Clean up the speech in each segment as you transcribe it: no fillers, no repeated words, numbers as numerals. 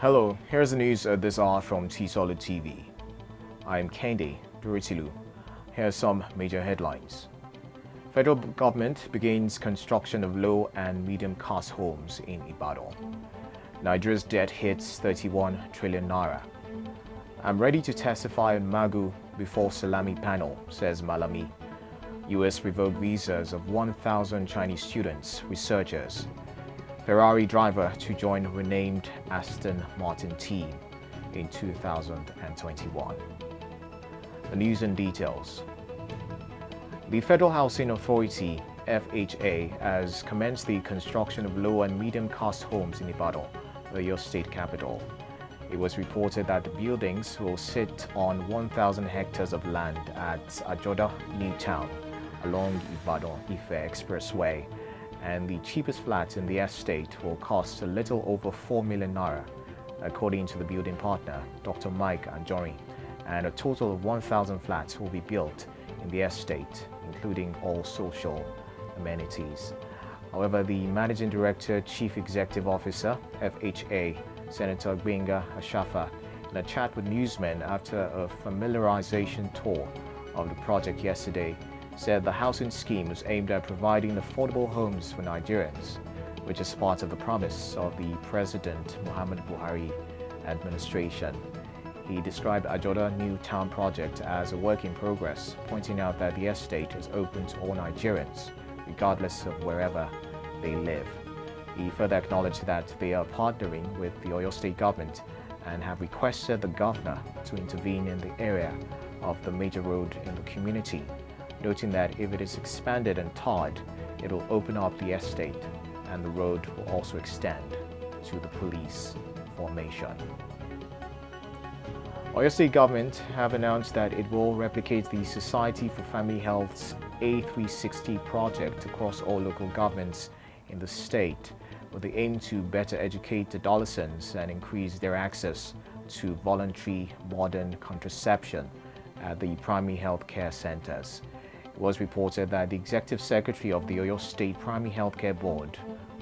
Hello, here's the news at this hour from Tstv. I'm Kende Duritilu. Here's some major headlines. Federal government begins construction of low and medium cost homes in Ibadan. Nigeria's debt hits 31 trillion naira. I'm ready to testify on MAGU before SALAMI panel, says MALAMI. US revoked visas of 1,000 Chinese students, researchers. Ferrari driver to join renamed Aston Martin team in 2021. The news and details. The Federal Housing Authority, FHA, has commenced the construction of low and medium cost homes in Ibadan, your state capital. It was reported that the buildings will sit on 1,000 hectares of land at Ajoda New Town along Ibadan-Ife Expressway, and the cheapest flat in the estate will cost a little over 4 million naira, according to the building partner, Dr. Mike Anjori, and a total of 1,000 flats will be built in the estate, including all social amenities. However, the Managing Director, Chief Executive Officer, FHA, Senator Gbenga Ashafa, in a chat with newsmen after a familiarization tour of the project yesterday, said the housing scheme is aimed at providing affordable homes for Nigerians, which is part of the promise of the President Muhammadu Buhari administration. He described Ajoda New Town project as a work in progress, pointing out that the estate is open to all Nigerians, regardless of wherever they live. He further acknowledged that they are partnering with the Oyo State government and have requested the governor to intervene in the area of the major road in the community, noting that if it is expanded and tarred, it will open up the estate and the road will also extend to the police formation. Oyo State government have announced that it will replicate the Society for Family Health's A360 project across all local governments in the state, with the aim to better educate adolescents and increase their access to voluntary modern contraception at the primary health care centers. It was reported that the Executive Secretary of the Oyo State Primary Healthcare Board,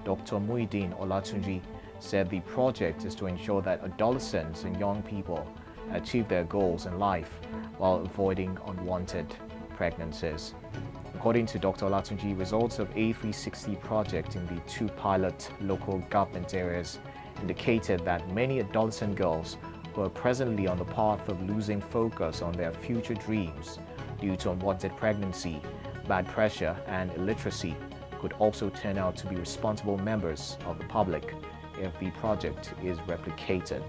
Dr. Muideen Olatunji, said the project is to ensure that adolescents and young people achieve their goals in life while avoiding unwanted pregnancies. According to Dr. Olatunji, results of A360 project in the 2 pilot local government areas indicated that many adolescent girls who are presently on the path of losing focus on their future dreams due to unwanted pregnancy, bad pressure, and illiteracy could also turn out to be responsible members of the public if the project is replicated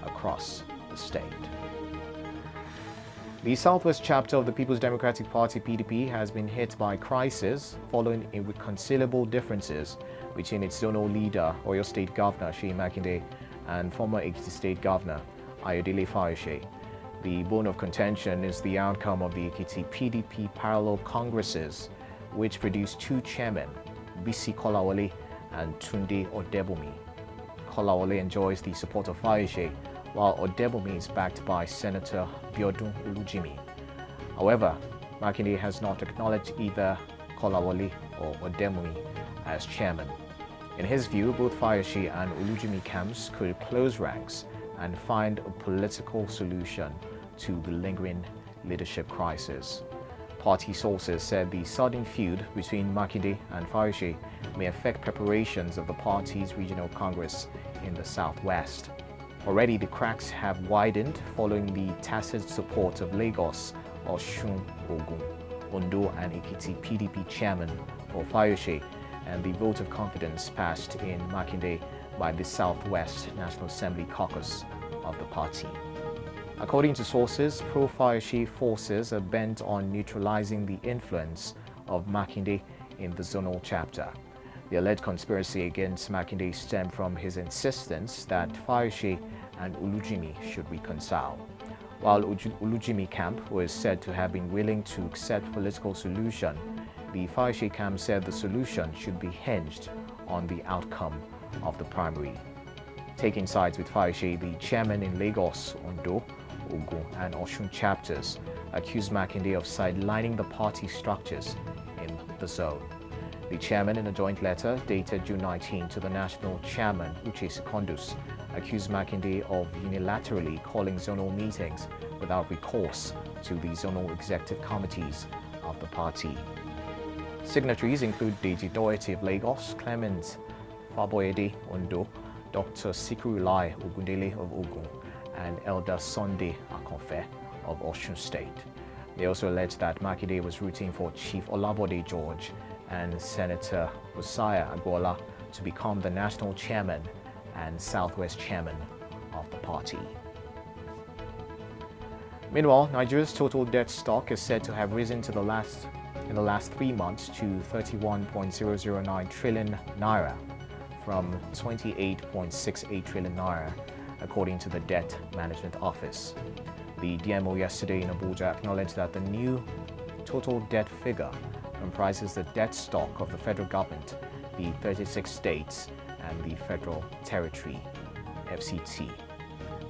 across the state. The Southwest chapter of the People's Democratic Party (PDP) has been hit by crisis following irreconcilable differences between its zonal leader, Oyo State Governor Seyi Makinde, and former Ekiti State Governor Ayodele Fayose. The bone of contention is the outcome of the Ekiti PDP parallel congresses, which produced 2 chairmen, Bisi Kolawole and Tunde Odebomi. Kolawole enjoys the support of Fayose, while Odebomi is backed by Senator Biodun Olujimi. However, Makinde has not acknowledged either Kolawole or Odebomi as chairman. In his view, both Fayose and Olujimi camps could close ranks and find a political solution to the lingering leadership crisis. Party sources said the sudden feud between Makinde and Fayose may affect preparations of the party's regional congress in the southwest. Already, the cracks have widened following the tacit support of Lagos, Osun, Ogun, Ondo, and Ekiti PDP chairman for Fayose, and the vote of confidence passed in Makinde by the Southwest National Assembly caucus of the party. According to sources, pro-Fayose forces are bent on neutralizing the influence of Makinde in the zonal chapter. The alleged conspiracy against Makinde stemmed from his insistence that Fayose and Olujimi should reconcile. While Olujimi camp was said to have been willing to accept political solution, the Fayose camp said the solution should be hinged on the outcome of the primary. Taking sides with Fayose, the chairman in Lagos, Ondo, Ogun, and Osun chapters accused Makinde of sidelining the party structures in the zone. The chairman, in a joint letter dated June 19 to the national chairman, Uche Secondus, accused Makinde of unilaterally calling zonal meetings without recourse to the zonal executive committees of the party. Signatories include Deji Doherty of Lagos, Clement Faboyede Ondo, Dr. Sikurulai Ogundele of Ogun, and Elder Sunday Akonfe of Osun State. They also alleged that Makinde was rooting for Chief Olabode George and Senator Josiah Agbola to become the national chairman and Southwest chairman of the party. Meanwhile, Nigeria's total debt stock is said to have risen in the last 3 months to 31.009 trillion naira from 28.68 trillion naira, according to the Debt Management Office. The DMO yesterday in Abuja acknowledged that the new total debt figure comprises the debt stock of the federal government, the 36 states, and the Federal Territory, FCT.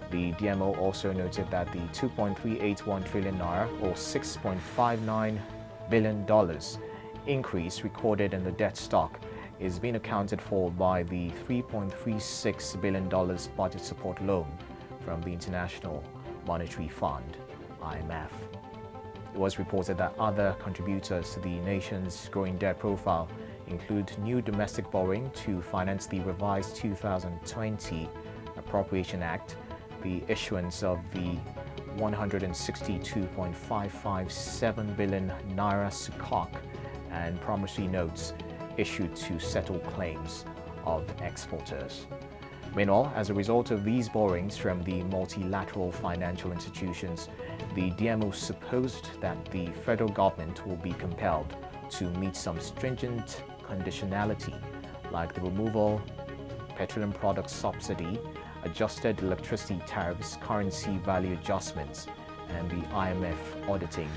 The DMO also noted that the 2.381 trillion naira or $6.59 billion increase recorded in the debt stock is being accounted for by the $3.36 billion budget support loan from the International Monetary Fund, IMF. It was reported that other contributors to the nation's growing debt profile include new domestic borrowing to finance the revised 2020 Appropriation Act, the issuance of the 162.557 billion naira Sukuk, and promissory notes issued to settle claims of exporters. Meanwhile, as a result of these borrowings from the multilateral financial institutions, the DMO supposed that the federal government will be compelled to meet some stringent conditionality, like the removal petroleum product subsidy, adjusted electricity tariffs, currency value adjustments, and the IMF auditing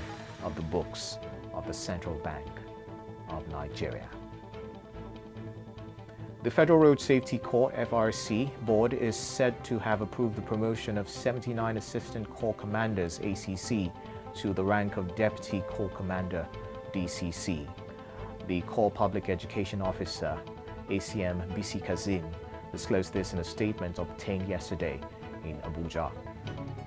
of the books of the Central Bank of Nigeria. The Federal Road Safety Corps (FRC) board is said to have approved the promotion of 79 Assistant Corps Commanders (ACC) to the rank of Deputy Corps Commander (DCC). The Corps Public Education Officer, ACM BC Kazim, disclosed this in a statement obtained yesterday in Abuja.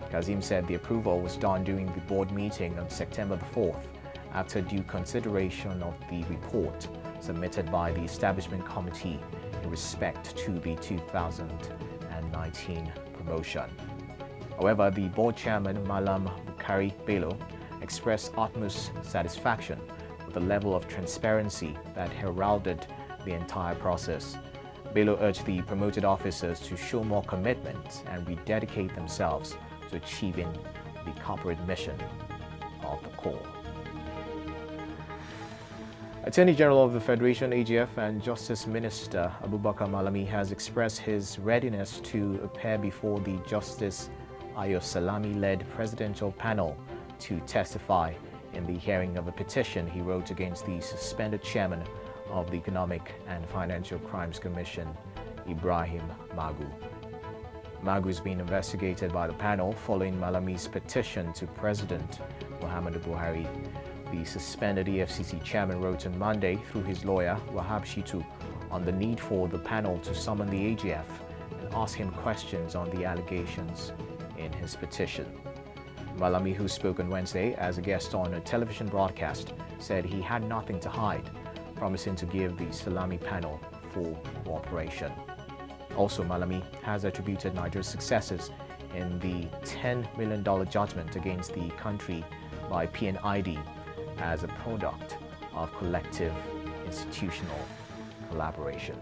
Kazim said the approval was done during the board meeting on September the 4th, after due consideration of the report submitted by the Establishment Committee in respect to the 2019 promotion. However, the board chairman, Malam Bukari Bello, expressed utmost satisfaction with the level of transparency that heralded the entire process. Bello urged the promoted officers to show more commitment and rededicate themselves to achieving the corporate mission of the Corps. Attorney General of the Federation, AGF, and Justice Minister Abubakar Malami has expressed his readiness to appear before the Justice SALAMI-led presidential panel to testify in the hearing of a petition he wrote against the suspended chairman of the Economic and Financial Crimes Commission, Ibrahim MAGU. MAGU is being investigated by the panel following Malami's petition to President Muhammadu Buhari. The suspended EFCC chairman wrote on Monday through his lawyer, Wahab Shitu, on the need for the panel to summon the AGF and ask him questions on the allegations in his petition. Malami, who spoke on Wednesday as a guest on a television broadcast, said he had nothing to hide, promising to give the Salami panel full cooperation. Also, Malami has attributed Nigeria's successes in the $10 million judgment against the country by PNID as a product of collective institutional collaboration.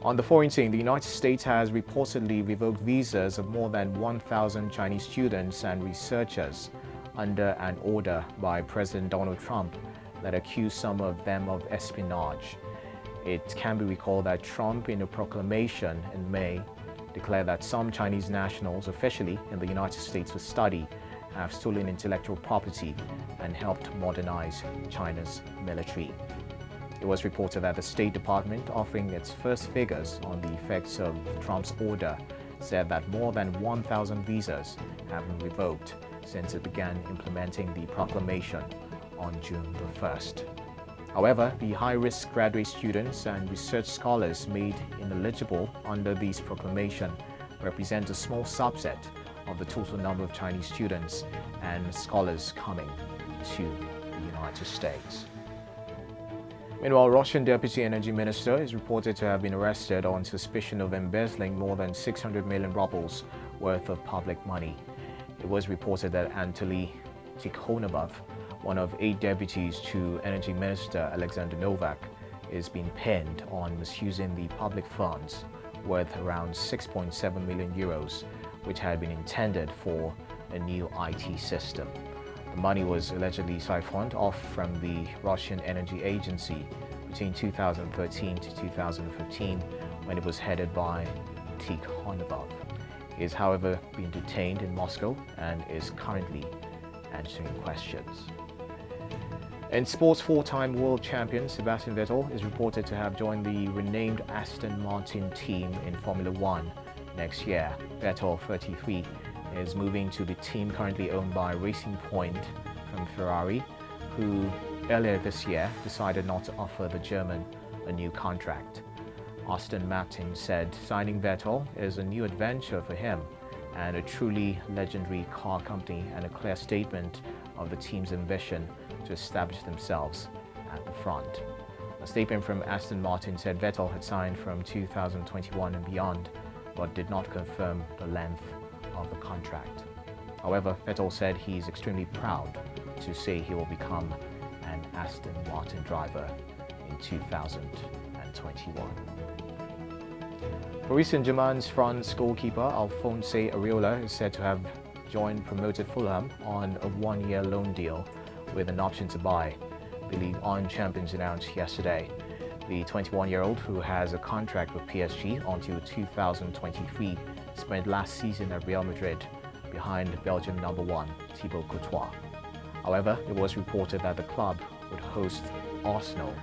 On the foreign scene, the United States has reportedly revoked visas of more than 1,000 Chinese students and researchers under an order by President Donald Trump that accused some of them of espionage. It can be recalled that Trump, in a proclamation in May, declared that some Chinese nationals officially in the United States for study have stolen intellectual property and helped modernize China's military. It was reported that the State Department, offering its first figures on the effects of Trump's order, said that more than 1,000 visas have been revoked since it began implementing the proclamation on June the 1st. However, the high-risk graduate students and research scholars made ineligible under this proclamation represent a small subset of the total number of Chinese students and scholars coming to the United States. Meanwhile, Russian Deputy Energy Minister is reported to have been arrested on suspicion of embezzling more than 600 million rubles worth of public money. It was reported that Anatoly Tikhonov, one of 8 deputies to Energy Minister Alexander Novak, is being pinned on misusing the public funds worth around 6.7 million euros, which had been intended for a new IT system. The money was allegedly siphoned off from the Russian Energy Agency between 2013 to 2015 when it was headed by Tikhonov. He is, however, being detained in Moscow and is currently answering questions. In sports, 4-time world champion Sebastian Vettel is reported to have joined the renamed Aston Martin team in Formula One next year. Vettel, 33, is moving to the team currently owned by Racing Point from Ferrari, who earlier this year decided not to offer the German a new contract. Aston Martin said signing Vettel is a new adventure for him and a truly legendary car company and a clear statement of the team's ambition to establish themselves at the front. A statement from Aston Martin said Vettel had signed from 2021 and beyond, but did not confirm the length of the contract. However, Vettel said he is extremely proud to say he will become an Aston Martin driver in 2021. Paris Saint-Germain's France goalkeeper Alphonse Areola is said to have joined promoted Fulham on a 1-year loan deal with an option to buy, the Ligue 1 champions announced yesterday. The 21-year-old, who has a contract with PSG until 2023, spent last season at Real Madrid behind Belgium #1 Thibaut Courtois. However, it was reported that the club would host Arsenal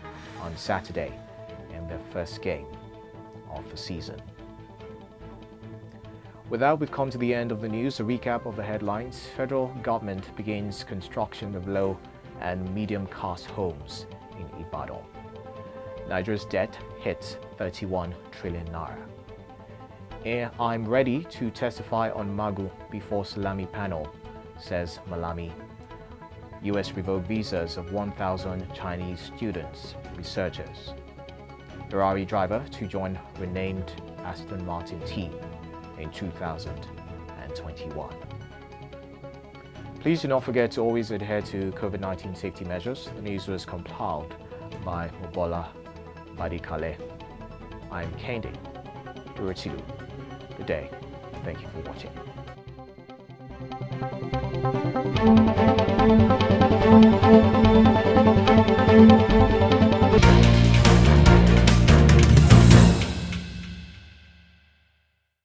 on Saturday in their first game of the season. With that, we've come to the end of the news. A recap of the headlines. Federal government begins construction of low and medium-cost homes in Ibadan. Nigeria's debt hits 31 trillion naira. I'm ready to testify on MAGU before SALAMI panel, says MALAMI. US revoked visas of 1,000 Chinese students, researchers. Ferrari driver to join renamed Aston Martin team in 2021. Please do not forget to always adhere to COVID-19 safety measures. The news was compiled by Mobola Badikale. I'm Kendi Uritilu. Good day. Thank you for watching.